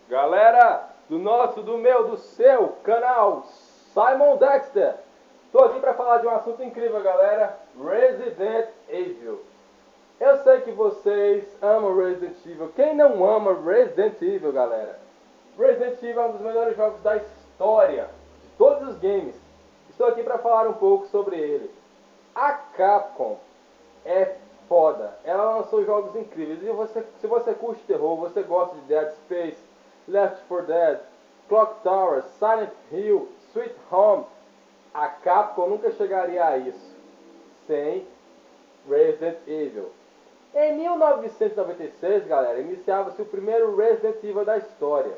Galera do meu, do seu canal Simon Dexter. Tô aqui para falar de um assunto incrível, galera. Resident Evil. Eu sei que vocês amam Resident Evil. Quem não ama Resident Evil, galera? Resident Evil é um dos melhores jogos da história, de todos os games. Estou aqui para falar um pouco sobre ele. A Capcom é foda. Ela lançou jogos incríveis. E se você curte terror, você gosta de Dead Space, Left 4 Dead, Clock Tower, Silent Hill, Sweet Home, a Capcom nunca chegaria a isso sem Resident Evil. Em 1996, galera, iniciava-se o primeiro Resident Evil da história.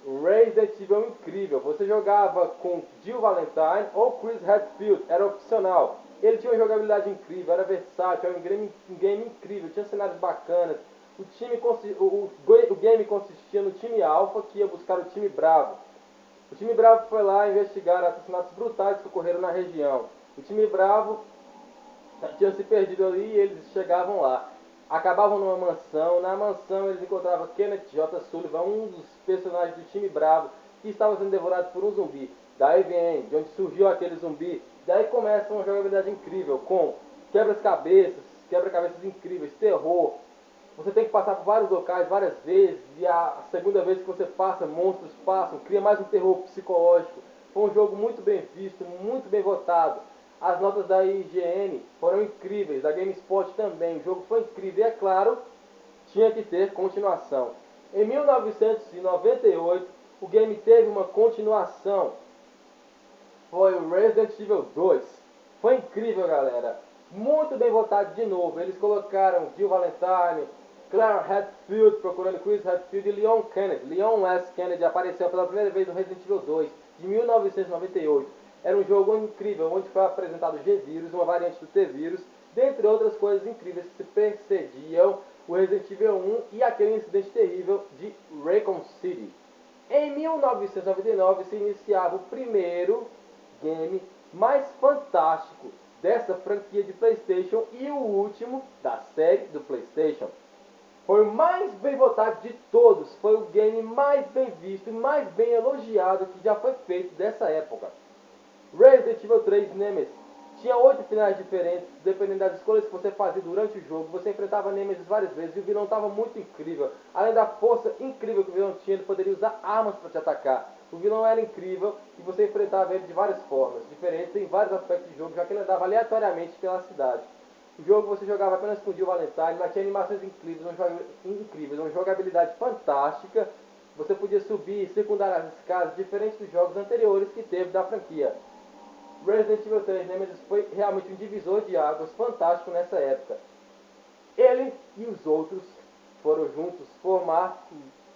Resident Evil incrível. Você jogava com Jill Valentine ou Chris Hadfield, era opcional. Ele tinha uma jogabilidade incrível, era versátil, era um game incrível, tinha cenários bacanas. O game consistia no time Alpha que ia buscar o time Bravo. O time Bravo foi lá investigar assassinatos brutais que ocorreram na região. O time Bravo tinha se perdido ali e eles chegavam lá. Acabavam numa mansão. Na mansão eles encontravam Kenneth J. Sullivan, um dos personagens do time Bravo, que estava sendo devorado por um zumbi. Daí vem de onde surgiu aquele zumbi. Daí começa uma jogabilidade incrível com quebra-cabeças incríveis, terror. Você tem que passar por vários locais várias vezes, e a segunda vez que você passa, monstros passam, cria mais um terror psicológico. Foi um jogo muito bem visto, muito bem votado. As notas da IGN foram incríveis, da GameSpot também. O jogo foi incrível e, é claro, tinha que ter continuação. Em 1998, o game teve uma continuação. Foi o Resident Evil 2. Foi incrível, galera. Muito bem votado de novo. Eles colocaram Jill Valentine, Claire Hadfield procurando Chris Hadfield e Leon Kennedy. Leon S. Kennedy apareceu pela primeira vez no Resident Evil 2 de 1998. Era um jogo incrível, onde foi apresentado o G-Vírus, uma variante do T-Vírus, dentre outras coisas incríveis que se precediam o Resident Evil 1 e aquele incidente terrível de Raccoon City. Em 1999 se iniciava o primeiro game mais fantástico dessa franquia de PlayStation e o último da série do PlayStation. Foi o mais bem votado de todos, foi o game mais bem visto e mais bem elogiado que já foi feito dessa época. Resident Evil 3 Nemesis tinha 8 finais diferentes, dependendo das escolhas que você fazia durante o jogo. Você enfrentava Nemesis várias vezes e o vilão estava muito incrível. Além da força incrível que o vilão tinha, ele poderia usar armas para te atacar. O vilão era incrível e você enfrentava ele de várias formas diferentes em vários aspectos do jogo, já que ele andava aleatoriamente pela cidade. O jogo você jogava apenas com Jill Valentine, mas tinha animações incríveis, uma jogabilidade fantástica. Você podia subir e secundar as escadas diferentes dos jogos anteriores que teve da franquia. Resident Evil 3 Nemesis foi realmente um divisor de águas fantástico nessa época. Ele e os outros foram juntos formar,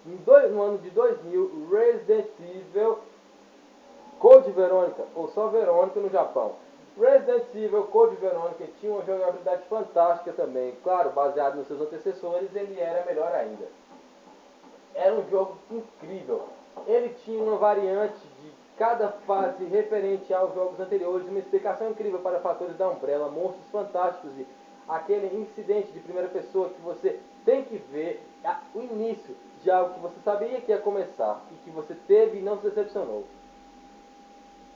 no ano de 2000, Resident Evil Code Veronica, ou só Veronica no Japão. Resident Evil Code Veronica tinha uma jogabilidade fantástica também. Claro, baseado nos seus antecessores, ele era melhor ainda. Era um jogo incrível. Ele tinha uma variante de cada fase referente aos jogos anteriores, uma explicação incrível para fatores da Umbrella, monstros fantásticos e aquele incidente de primeira pessoa que você tem que ver o início de algo que você sabia que ia começar e que você teve e não se decepcionou.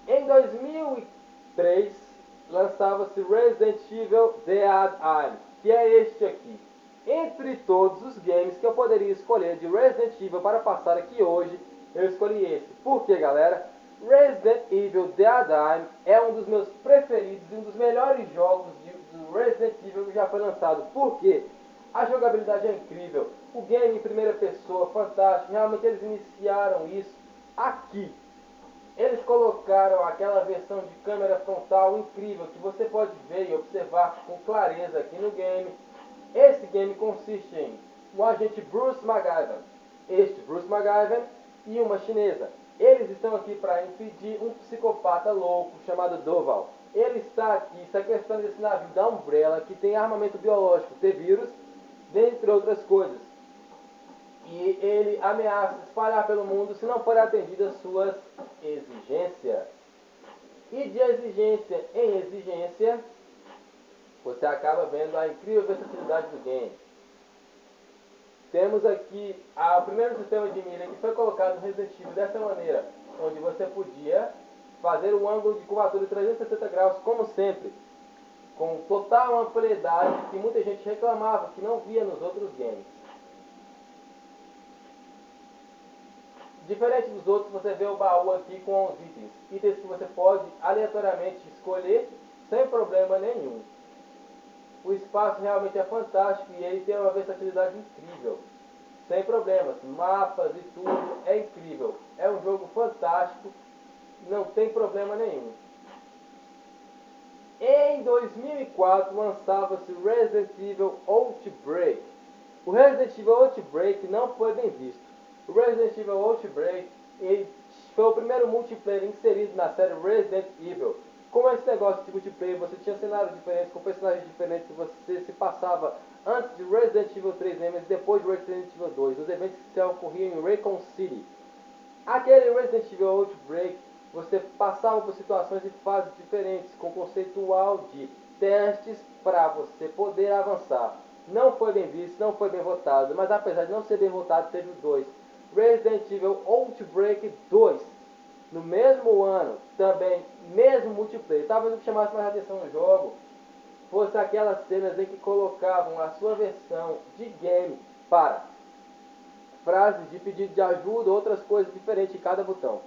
Em 2003 lançava-se Resident Evil Dead Island, que é este aqui. Entre todos os games que eu poderia escolher de Resident Evil para passar aqui hoje, eu escolhi esse. Por quê, galera? Resident Evil Dead Island é um dos meus preferidos e um dos melhores jogos do Resident Evil que já foi lançado. Por quê? A jogabilidade é incrível, o game em primeira pessoa, fantástico, realmente eles iniciaram isso aqui. Eles colocaram aquela versão de câmera frontal incrível que você pode ver e observar com clareza aqui no game. Esse game consiste em um agente Bruce MacGyver, este Bruce MacGyver e uma chinesa. Eles estão aqui para impedir um psicopata louco chamado Doval. Ele está aqui sequestrando esse navio da Umbrella que tem armamento biológico, T-Vírus, dentre outras coisas. E ele ameaça espalhar pelo mundo se não forem atendidas suas exigências. E de exigência em exigência, você acaba vendo a incrível versatilidade do game. Temos aqui o primeiro sistema de mira que foi colocado no Resident Evil dessa maneira, onde você podia fazer um ângulo de curvatura de 360 graus, como sempre, com total amplitude que muita gente reclamava que não via nos outros games. Diferente dos outros, você vê o baú aqui com os itens que você pode aleatoriamente escolher sem problema nenhum. O espaço realmente é fantástico e ele tem uma versatilidade incrível, sem problemas, mapas e tudo é incrível. É um jogo fantástico, não tem problema nenhum. Em 2004 lançava-se Resident Evil Outbreak. O Resident Evil Outbreak não foi bem visto. O Resident Evil Outbreak ele foi o primeiro multiplayer inserido na série Resident Evil. Com esse negócio de multiplayer, você tinha cenários diferentes, com personagens diferentes, você se passava antes de Resident Evil 3 Nemesis, depois de Resident Evil 2, os eventos que se ocorriam em Raccoon City. Aquele Resident Evil Outbreak, você passava por situações e fases diferentes, com conceitual de testes para você poder avançar. Não foi bem visto, não foi bem votado, mas apesar de não ser bem votado, teve o 2. Resident Evil Outbreak 2. No mesmo ano, também, mesmo multiplayer. Talvez o que chamasse mais atenção no jogo fosse aquelas cenas em que colocavam a sua versão de game para frases de pedido de ajuda, outras coisas diferentes em cada botão.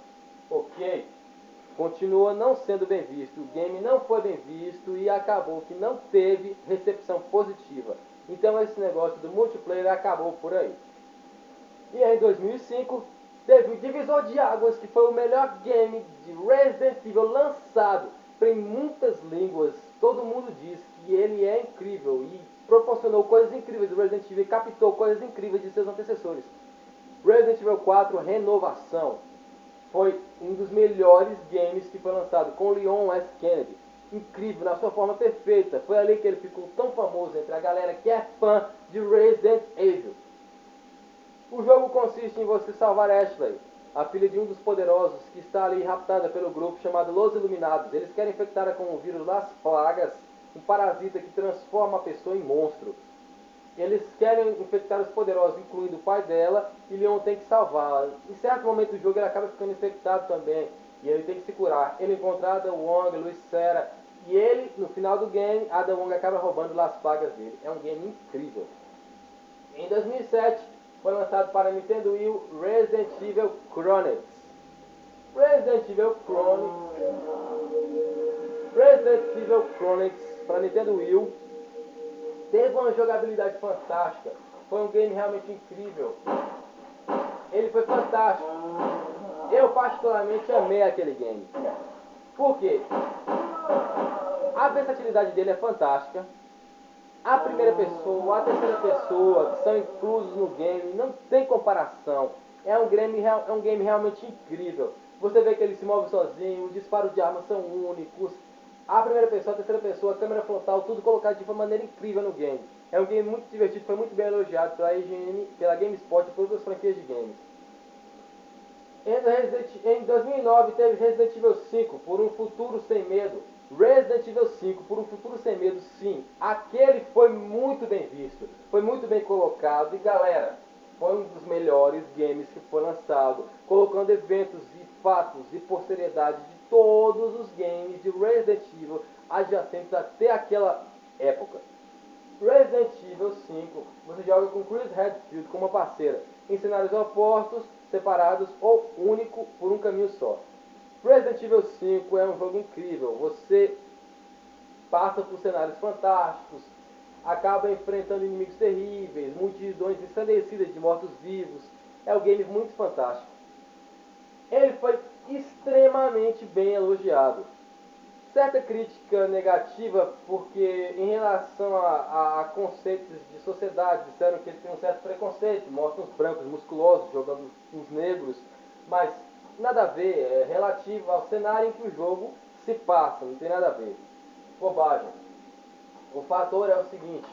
Ok, continua não sendo bem visto, o game não foi bem visto e acabou que não teve recepção positiva. Então esse negócio do multiplayer acabou por aí. E aí, em 2005, teve o Divisor de Águas, que foi o melhor game de Resident Evil lançado em muitas línguas. Todo mundo diz que ele é incrível e proporcionou coisas incríveis do Resident Evil e captou coisas incríveis de seus antecessores. Resident Evil 4 Renovação foi um dos melhores games que foi lançado, com Leon S. Kennedy. Incrível, na sua forma perfeita. Foi ali que ele ficou tão famoso entre a galera que é fã de Resident Evil. O jogo consiste em você salvar Ashley, a filha de um dos poderosos que está ali raptada pelo grupo chamado Los Iluminados. Eles querem infectá-la com o vírus Las Plagas, um parasita que transforma a pessoa em monstro. Eles querem infectar os poderosos, incluindo o pai dela, e Leon tem que salvá-la. Em certo momento do jogo ele acaba ficando infectado também, e ele tem que se curar. Ele encontra Ada Wong, Luis Serra, e ele, no final do game, Ada Wong acaba roubando Las Plagas dele. É um game incrível. Em 2007, foi lançado para Nintendo Wii Resident Evil Chronicles. Resident Evil Chronicles para Nintendo Wii teve uma jogabilidade fantástica. Foi um game realmente incrível. Ele foi fantástico. Eu particularmente amei aquele game. Por quê? A versatilidade dele é fantástica. A primeira pessoa, a terceira pessoa, que são inclusos no game, não tem comparação. É um game realmente incrível. Você vê que ele se move sozinho, os disparos de armas são únicos. A primeira pessoa, a terceira pessoa, a câmera frontal, tudo colocado de uma maneira incrível no game. É um game muito divertido, foi muito bem elogiado pela IGN, pela GameSpot e por outras franquias de games. Em 2009 teve Resident Evil 5, Por um Futuro Sem Medo. Resident Evil 5, Por um Futuro Sem Medo, sim. Aquele foi muito bem visto, foi muito bem colocado e galera, foi um dos melhores games que foi lançado, colocando eventos e fatos e posterioridade de todos os games de Resident Evil adjacentes até aquela época. Resident Evil 5, você joga com Chris Redfield como uma parceira, em cenários opostos, separados ou único por um caminho só. Resident Evil 5 é um jogo incrível, você passa por cenários fantásticos, acaba enfrentando inimigos terríveis, multidões ensandecidas de mortos-vivos, é um game muito fantástico. Ele foi extremamente bem elogiado. Certa crítica negativa, porque em relação a conceitos de sociedade, disseram que ele tem um certo preconceito, mostra os brancos musculosos jogando os negros, mas nada a ver, é relativo ao cenário em que o jogo se passa, não tem nada a ver. Bobagem. O fator é o seguinte: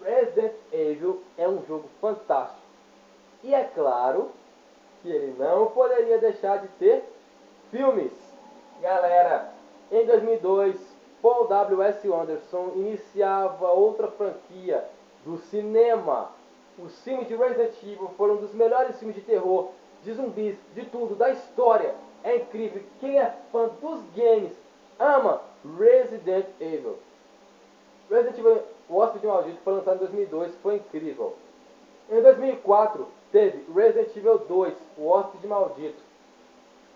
Resident Evil é um jogo fantástico. E é claro que ele não poderia deixar de ter filmes. Galera, em 2002, Paul W.S. Anderson iniciava outra franquia do cinema. Os filmes de Resident Evil foram um dos melhores filmes de terror, de zumbis, de tudo, da história. É incrível. Quem é fã dos games ama Resident Evil. Resident Evil, o Hóspede Maldito, foi lançado em 2002, foi incrível. Em 2004, teve Resident Evil 2, o Hóspede Maldito.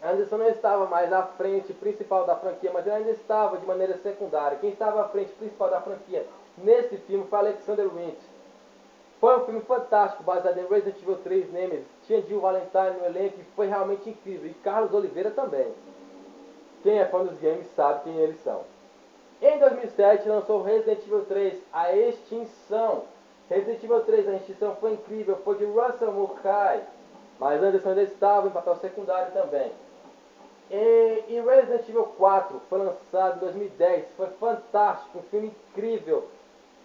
Anderson não estava mais à frente principal da franquia, mas ele ainda estava de maneira secundária. Quem estava à frente principal da franquia nesse filme foi Alexander Wynn. Foi um filme fantástico, baseado em Resident Evil 3 Nemesis. Tinha Jill Valentine no elenco e foi realmente incrível. E Carlos Oliveira também. Quem é fã dos games sabe quem eles são. Em 2007 lançou Resident Evil 3, A Extinção. Resident Evil 3, A Extinção foi incrível, foi de Russell Mulcahy. Mas Anderson ainda estava em papel secundário também. E Resident Evil 4 foi lançado em 2010, foi fantástico, um filme incrível.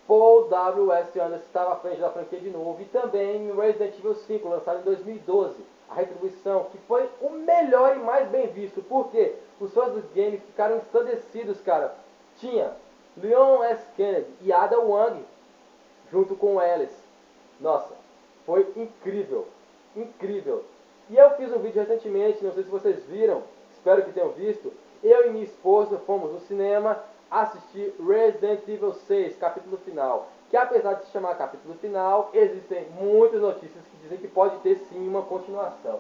Paul W.S. Anderson estava à frente da franquia de novo. E também Resident Evil 5, lançado em 2012, A Retribuição, que foi o melhor e mais bem visto. Porque os fãs dos games ficaram ensandecidos, cara. Tinha Leon S. Kennedy e Ada Wong junto com Alice. Nossa, foi incrível, incrível. E eu fiz um vídeo recentemente, não sei se vocês viram, espero que tenham visto. Eu e minha esposa fomos no cinema assistir Resident Evil 6, capítulo final. Que apesar de se chamar capítulo final, existem muitas notícias que dizem que pode ter sim uma continuação.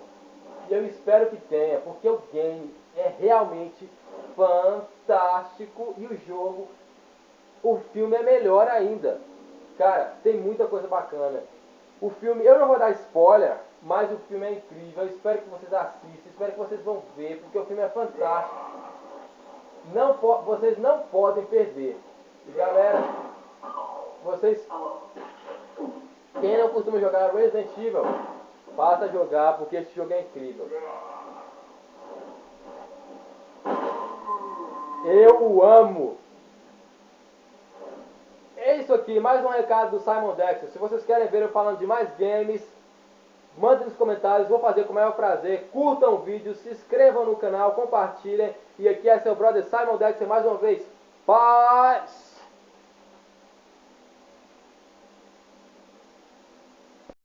E eu espero que tenha, porque o game é realmente fantástico e o jogo, o filme é melhor ainda. Cara, tem muita coisa bacana. O filme, eu não vou dar spoiler, mas o filme é incrível. Eu espero que vocês assistam, espero que vocês vão ver, porque o filme é fantástico. Vocês não podem perder. E galera, vocês, quem não costuma jogar Resident Evil, passa a jogar, porque esse jogo é incrível. Eu o amo. É isso aqui, mais um recado do Simon Dexter. Se vocês querem ver eu falando de mais games, mandem nos comentários, vou fazer com o maior prazer. Curtam o vídeo, se inscrevam no canal, compartilhem. E aqui é seu brother Simon Dexter mais uma vez. Paz!